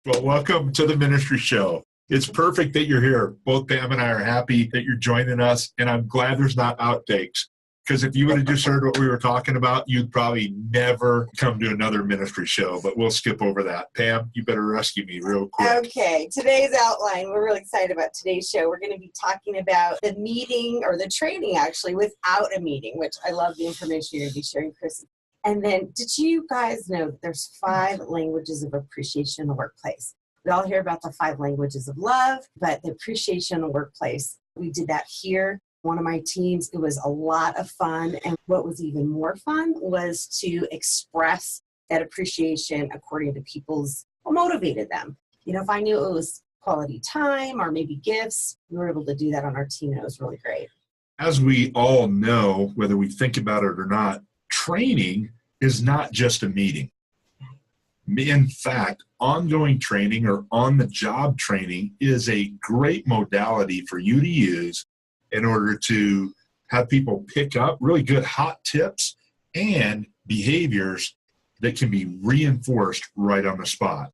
Well, welcome to the Ministry Show. It's perfect that you're here. Both Pam and I are happy that you're joining us, and I'm glad there's not outtakes. Because if you would have just heard what we were talking about, you'd probably never come to another ministry show, but we'll skip over that. Pam, you better rescue me real quick. Okay, today's outline, we're really excited about today's show. We're going to be talking about the meeting, or the training actually, without a meeting, which I love the information you're going to be sharing, Chris. And then, did you guys know that there's 5 languages of appreciation in the workplace? We all hear about the 5 languages of love, but the appreciation in the workplace, we did that here. One of my teams, it was a lot of fun. And what was even more fun was to express that appreciation according to what motivated them. You know, if I knew it was quality time or maybe gifts, we were able to do that on our team, and it was really great. As we all know, whether we think about it or not, training is not just a meeting. In fact, ongoing training or on-the-job training is a great modality for you to use in order to have people pick up really good hot tips and behaviors that can be reinforced right on the spot.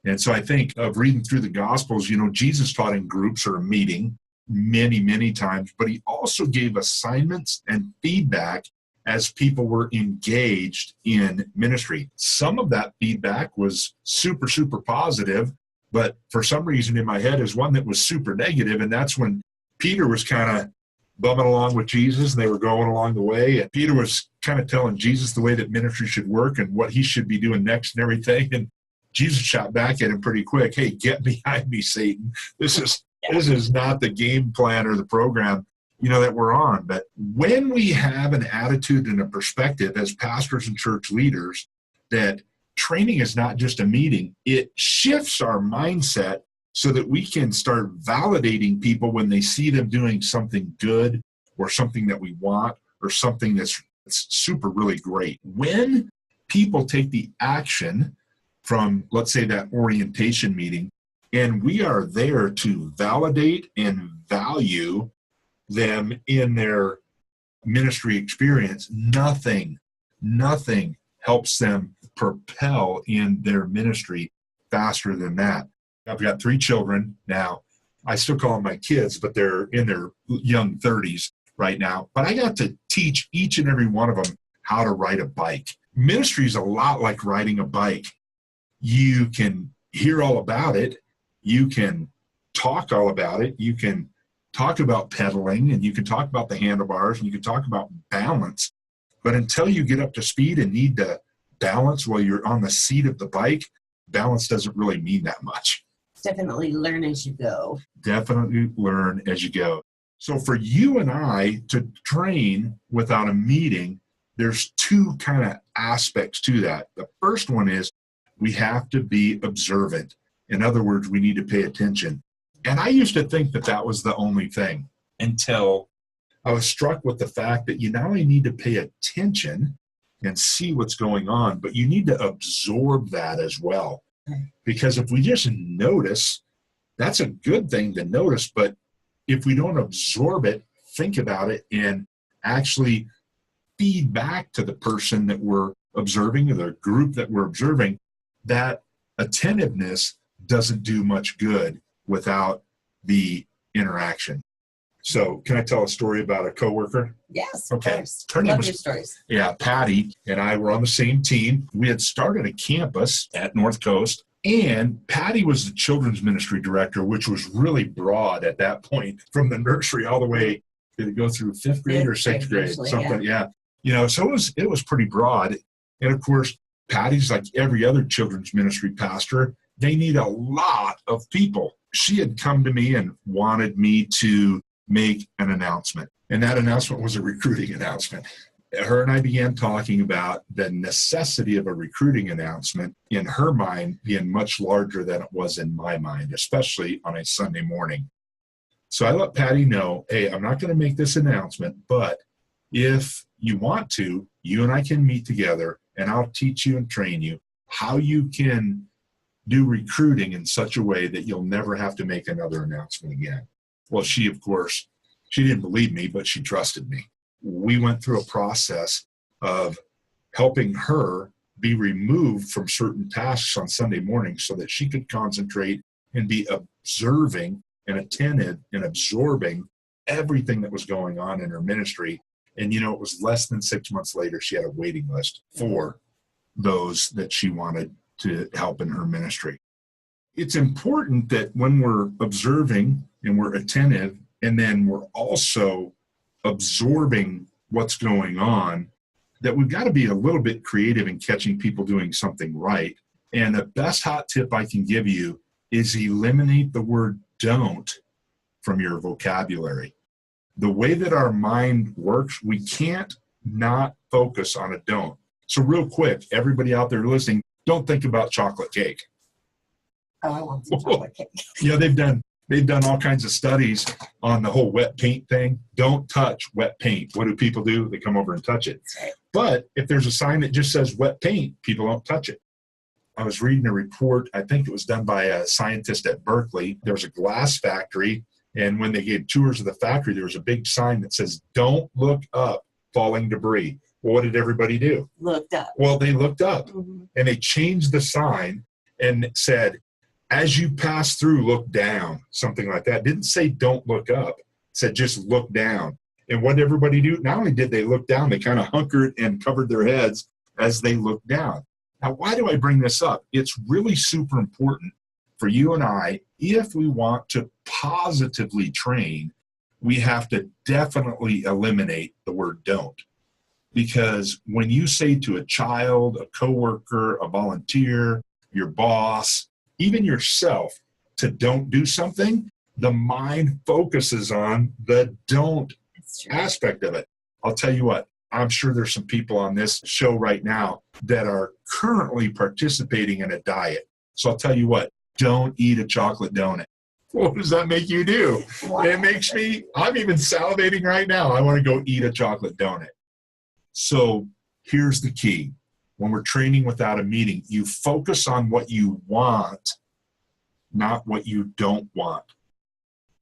And so I think of reading through the Gospels, you know, Jesus taught in groups or a meeting many, many times, but he also gave assignments and feedback as people were engaged in ministry. Some of that feedback was super, super positive, but for some reason in my head is one that was super negative, and that's when Peter was kind of bumming along with Jesus, and they were going along the way, and Peter was kind of telling Jesus the way that ministry should work and what he should be doing next and everything, and Jesus shot back at him pretty quick. Hey, get behind me, Satan. This is not the game plan or the program, you know, that we're on. But when we have an attitude and a perspective as pastors and church leaders that training is not just a meeting, it shifts our mindset so that we can start validating people when they see them doing something good or something that we want or something that's super really great. When people take the action from, let's say, that orientation meeting, and we are there to validate and value them in their ministry experience, nothing helps them propel in their ministry faster than that. I've got 3 children now. I still call them my kids, but they're in their young 30s right now. But I got to teach each and every one of them how to ride a bike. Ministry is a lot like riding a bike. You can hear all about it. You can talk all about it. You can talk about pedaling, and you can talk about the handlebars, and you can talk about balance. But until you get up to speed and need to balance while you're on the seat of the bike, balance doesn't really mean that much. Definitely learn as you go. Definitely learn as you go. So for you and I to train without a meeting, there's 2 kind of aspects to that. The first one is we have to be observant. In other words, we need to pay attention. And I used to think that that was the only thing until I was struck with the fact that you not only need to pay attention and see what's going on, but you need to absorb that as well. Because if we just notice, that's a good thing to notice, but if we don't absorb it, think about it, and actually feed back to the person that we're observing or the group that we're observing, that attentiveness doesn't do much good without the interaction. So can I tell a story about a coworker? Yes, okay. Of course. Her name Love was, your stories. Yeah, Patty and I were on the same team. We had started a campus at North Coast, and Patty was the children's ministry director, which was really broad at that point, from the nursery all the way, did it go through 5th grade or 6th grade? Usually, something, yeah. You know, so it was pretty broad. And of course, Patty's like every other children's ministry pastor. They need a lot of people. She had come to me and wanted me to make an announcement. And that announcement was a recruiting announcement. Her and I began talking about the necessity of a recruiting announcement, in her mind being much larger than it was in my mind, especially on a Sunday morning. So I let Patty know, hey, I'm not going to make this announcement, but if you want to, you and I can meet together and I'll teach you and train you how you can do recruiting in such a way that you'll never have to make another announcement again. Well, she, of course, she didn't believe me, but she trusted me. We went through a process of helping her be removed from certain tasks on Sunday morning so that she could concentrate and be observing and attentive and absorbing everything that was going on in her ministry. And, it was less than 6 months later, she had a waiting list for those that she wanted to help in her ministry. It's important that when we're observing and we're attentive, and then we're also absorbing what's going on, that we've got to be a little bit creative in catching people doing something right. And the best hot tip I can give you is eliminate the word don't from your vocabulary. The way that our mind works, we can't not focus on a don't. So real quick, everybody out there listening, don't think about chocolate cake. Oh, I want some chocolate cake. They've done all kinds of studies on the whole wet paint thing. Don't touch wet paint. What do people do? They come over and touch it. Right. But if there's a sign that just says wet paint, people don't touch it. I was reading a report, I think it was done by a scientist at Berkeley. There was a glass factory, and when they gave tours of the factory, there was a big sign that says, "Don't look up falling debris." Well, what did everybody do? Looked up. Well, they looked up, and they changed the sign and said, "As you pass through, look down," something like that. It didn't say don't look up. It said just look down. And what did everybody do? Not only did they look down, they kind of hunkered and covered their heads as they looked down. Now, why do I bring this up? It's really super important for you and I, if we want to positively train, we have to definitely eliminate the word don't. Because when you say to a child, a coworker, a volunteer, your boss, even yourself, to don't do something, the mind focuses on the don't aspect of it. I'll tell you what, I'm sure there's some people on this show right now that are currently participating in a diet. So I'll tell you what, don't eat a chocolate donut. What does that make you do? Wow. It makes me, I'm even salivating right now. I want to go eat a chocolate donut. So here's the key. When we're training without a meeting, you focus on what you want, not what you don't want.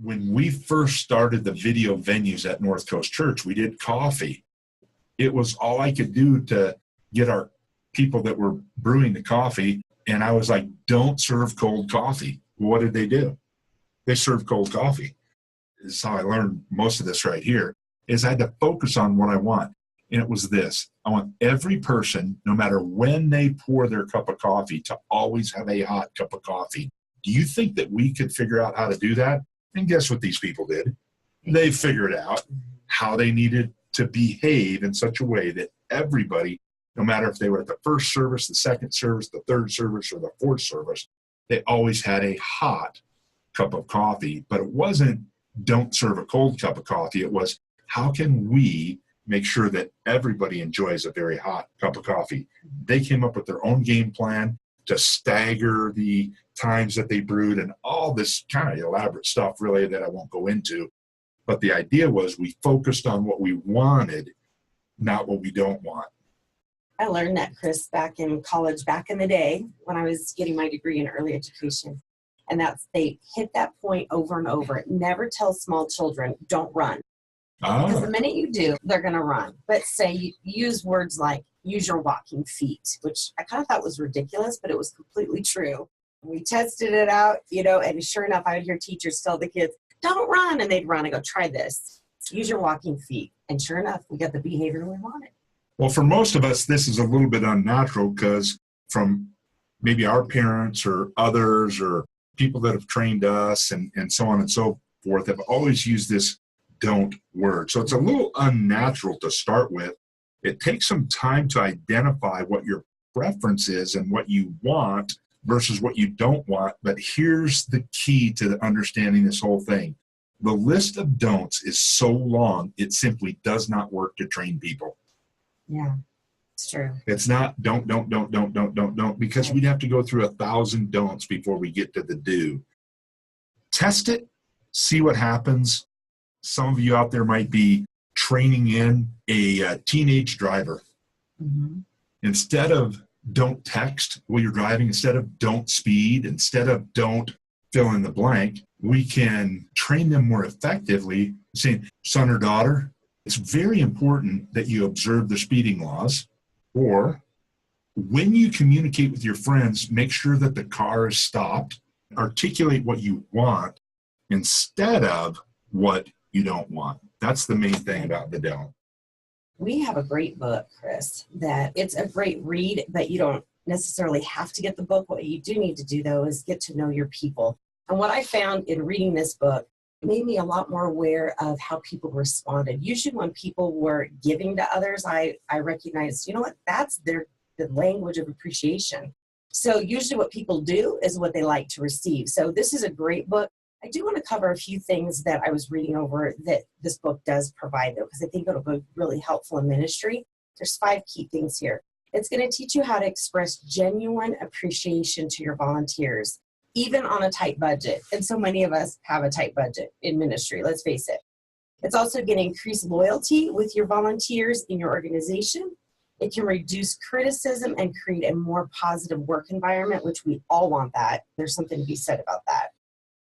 When we first started the video venues at North Coast Church, we did coffee. It was all I could do to get our people that were brewing the coffee. And I was like, don't serve cold coffee. Well, what did they do? They served cold coffee. This is how I learned most of this right here, is I had to focus on what I want. And it was this. I want every person, no matter when they pour their cup of coffee, to always have a hot cup of coffee. Do you think that we could figure out how to do that? And guess what these people did? They figured out how they needed to behave in such a way that everybody, no matter if they were at the first service, the second service, the third service, or the fourth service, they always had a hot cup of coffee. But it wasn't don't serve a cold cup of coffee. It was how can we make sure that everybody enjoys a very hot cup of coffee. They came up with their own game plan to stagger the times that they brewed and all this kind of elaborate stuff really that I won't go into. But the idea was we focused on what we wanted, not what we don't want. I learned that, Chris, back in college, back in the day when I was getting my degree in early education. And that's, they hit that point over and over. Never tell small children, don't run. Because the minute you do, they're going to run. But say you use words like use your walking feet, which I kind of thought was ridiculous, but it was completely true. We tested it out, and sure enough, I would hear teachers tell the kids, don't run. And they'd run and go, try this. Use your walking feet. And sure enough, we got the behavior we wanted. Well, for most of us, this is a little bit unnatural because from maybe our parents or others or people that have trained us and so on and so forth have always used this don't word. So it's a little unnatural to start with. It takes some time to identify what your preference is and what you want versus what you don't want. But here's the key to understanding this whole thing. The list of don'ts is so long, it simply does not work to train people. Yeah, it's true. It's not don't, because we'd have to go through 1,000 don'ts before we get to the do. Test it, see what happens. Some of you out there might be training in a teenage driver. Mm-hmm. Instead of don't text while you're driving, instead of don't speed, instead of don't fill in the blank, we can train them more effectively saying, son or daughter, it's very important that you observe the speeding laws, or When you communicate with your friends, make sure that the car is stopped. Articulate what you want instead of what you don't want. That's the main thing about the don't. We have a great book, Chris, that it's a great read, but you don't necessarily have to get the book. What you do need to do, though, is get to know your people. And what I found in reading this book made me a lot more aware of how people responded. Usually when people were giving to others, I recognized, you know what, that's the language of appreciation. So usually what people do is what they like to receive. So this is a great book. I do want to cover a few things that I was reading over that this book does provide, though, because I think it'll be really helpful in ministry. There's 5 key things here. It's going to teach you how to express genuine appreciation to your volunteers, even on a tight budget. And so many of us have a tight budget in ministry, let's face it. It's also going to increase loyalty with your volunteers in your organization. It can reduce criticism and create a more positive work environment, which we all want that. There's something to be said about that.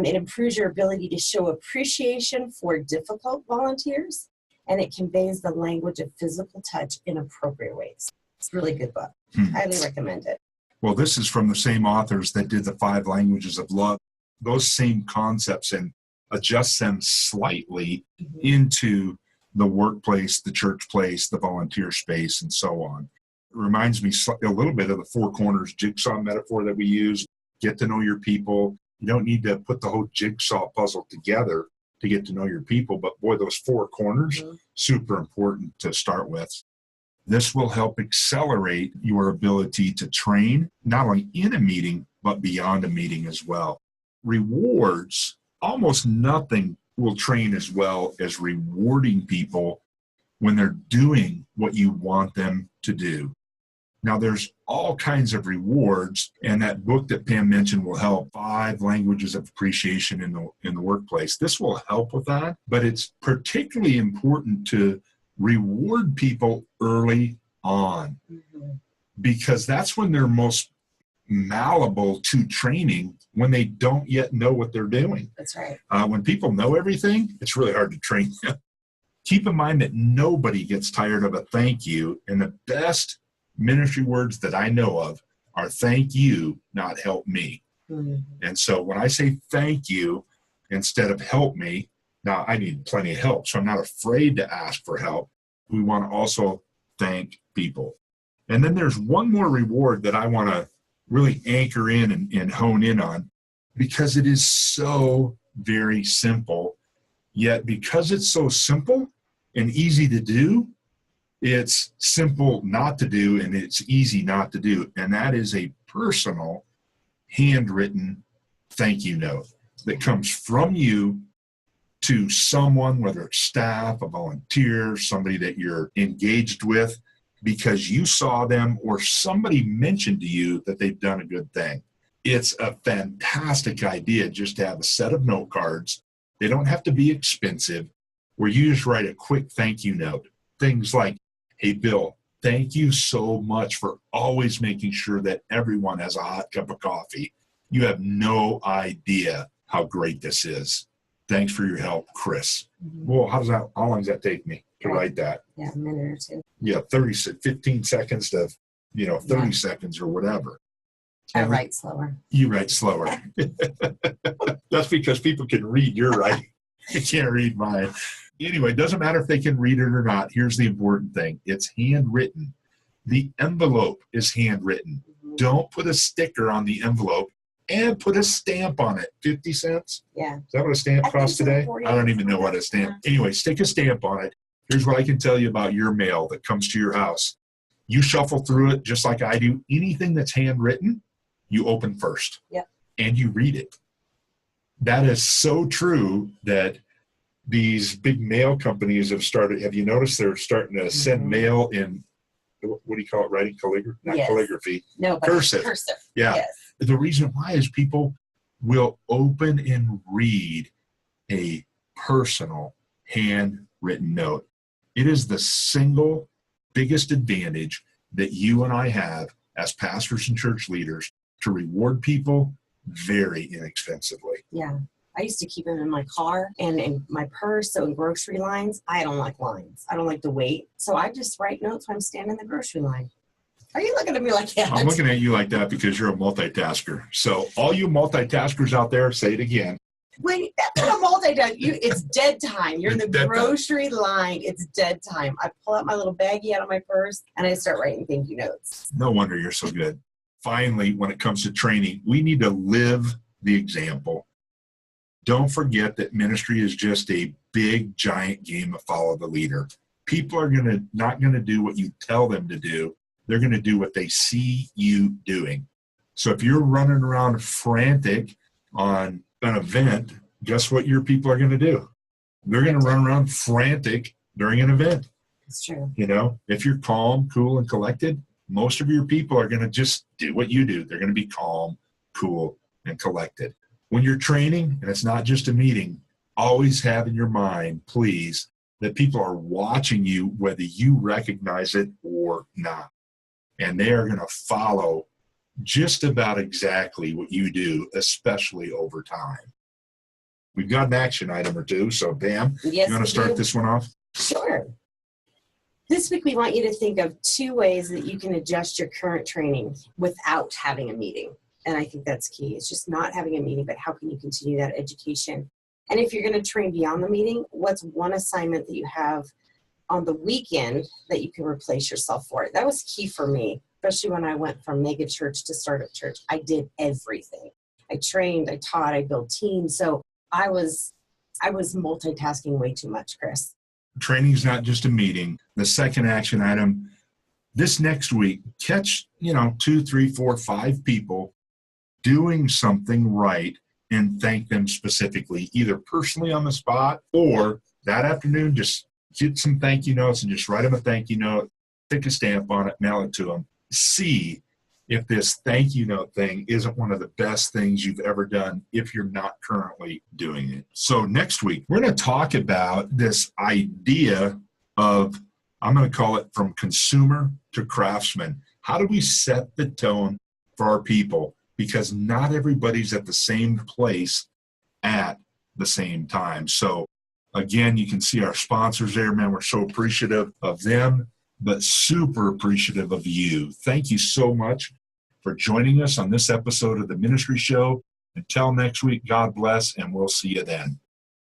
It improves your ability to show appreciation for difficult volunteers, and it conveys the language of physical touch in appropriate ways. It's a really good book. Highly recommend it. Well, this is from the same authors that did the 5 languages of love. Those same concepts, and adjust them slightly into the workplace, the church place, the volunteer space, and so on. It reminds me a little bit of the 4 corners jigsaw metaphor that we use. Get to know your people. You don't need to put the whole jigsaw puzzle together to get to know your people, but boy, those 4 corners, super important to start with. This will help accelerate your ability to train, not only in a meeting, but beyond a meeting as well. Rewards, almost nothing will train as well as rewarding people when they're doing what you want them to do. Now, there's all kinds of rewards, and that book that Pam mentioned will help. 5 languages of appreciation in the workplace. This will help with that, but it's particularly important to reward people early on, because that's when they're most malleable to training, when they don't yet know what they're doing. That's right. When people know everything, it's really hard to train them. Keep in mind that nobody gets tired of a thank you, and the best ministry words that I know of are thank you, not help me. And so when I say thank you instead of help me, now I need plenty of help, so I'm not afraid to ask for help. We want to also thank people. And then there's one more reward that I want to really anchor in and hone in on, because it is so very simple. Yet because it's so simple and easy to do, it's simple not to do, and it's easy not to do. And that is a personal, handwritten thank you note that comes from you to someone, whether it's staff, a volunteer, somebody that you're engaged with, because you saw them or somebody mentioned to you that they've done a good thing. It's a fantastic idea just to have a set of note cards. They don't have to be expensive, where you just write a quick thank you note. Things like, hey, Bill, thank you so much for always making sure that everyone has a hot cup of coffee. You have no idea how great this is. Thanks for your help, Chris. Well, how long does that take me to write that? Yeah, a minute or 2. Yeah, 15 seconds to, 30 seconds or whatever. I write slower. You write slower. That's because people can read your writing. They can't read mine. Anyway, it doesn't matter if they can read it or not. Here's the important thing. It's handwritten. The envelope is handwritten. Don't put a sticker on the envelope, and put a stamp on it. 50 cents? Yeah. Is that what a stamp costs today? I don't even know what a stamp. Anyway, stick a stamp on it. Here's what I can tell you about your mail that comes to your house. You shuffle through it just like I do. Anything that's handwritten, you open first. Yep. And you read it. That is so true that these big mail companies have started. Have you noticed they're starting to send mail in, what do you call it, writing calligraphy? Not calligraphy. No, but cursive. Yeah. Yes. The reason why is people will open and read a personal handwritten note. It is the single biggest advantage that you and I have as pastors and church leaders to reward people very inexpensively. Yeah. I used to keep them in my car and in my purse. So in grocery lines, I don't like lines. I don't like to wait. So I just write notes when I'm standing in the grocery line. Are you looking at me like that? I'm looking at you like that because you're a multitasker. So all you multitaskers out there, say it again. Wait, that's not a multitask. It's dead time. You're in the It's dead time. grocery line. It's dead time. I pull out my little baggie out of my purse and I start writing thank you notes. No wonder you're so good. Finally, when it comes to training, we need to live the example. Don't forget that ministry is just a big, giant game of follow the leader. People are not going to do what you tell them to do. They're going to do what they see you doing. So if you're running around frantic on an event, guess what your people are going to do? They're going to run around frantic during an event. It's true. You know, if you're calm, cool, and collected, most of your people are going to just do what you do. They're going to be calm, cool, and collected. When you're training, and it's not just a meeting, always have in your mind, please, that people are watching you whether you recognize it or not. And they are going to follow just about exactly what you do, especially over time. We've got an action item or two, so Pam, Yes, you want to start this one off? Sure. This week, we want you to think of 2 ways that you can adjust your current training without having a meeting. And I think that's key. It's just not having a meeting, but how can you continue that education? And if you're going to train beyond the meeting, what's one assignment that you have on the weekend that you can replace yourself for? That was key for me, especially when I went from mega church to startup church. I did everything. I trained, I taught, I built teams. So I was multitasking way too much, Chris. Training is not just a meeting. The second action item, this next week, catch 2, 3, 4, 5 people doing something right and thank them specifically, either personally on the spot or that afternoon, just get some thank you notes and just write them a thank you note, stick a stamp on it, mail it to them. See if this thank you note thing isn't one of the best things you've ever done if you're not currently doing it. So next week, we're going to talk about this idea of, I'm going to call it from consumer to craftsman. How do we set the tone for our people? Because not everybody's at the same place at the same time. So again, you can see our sponsors there, man. We're so appreciative of them, but super appreciative of you. Thank you so much for joining us on this episode of the Ministry Show. Until next week, God bless, and we'll see you then.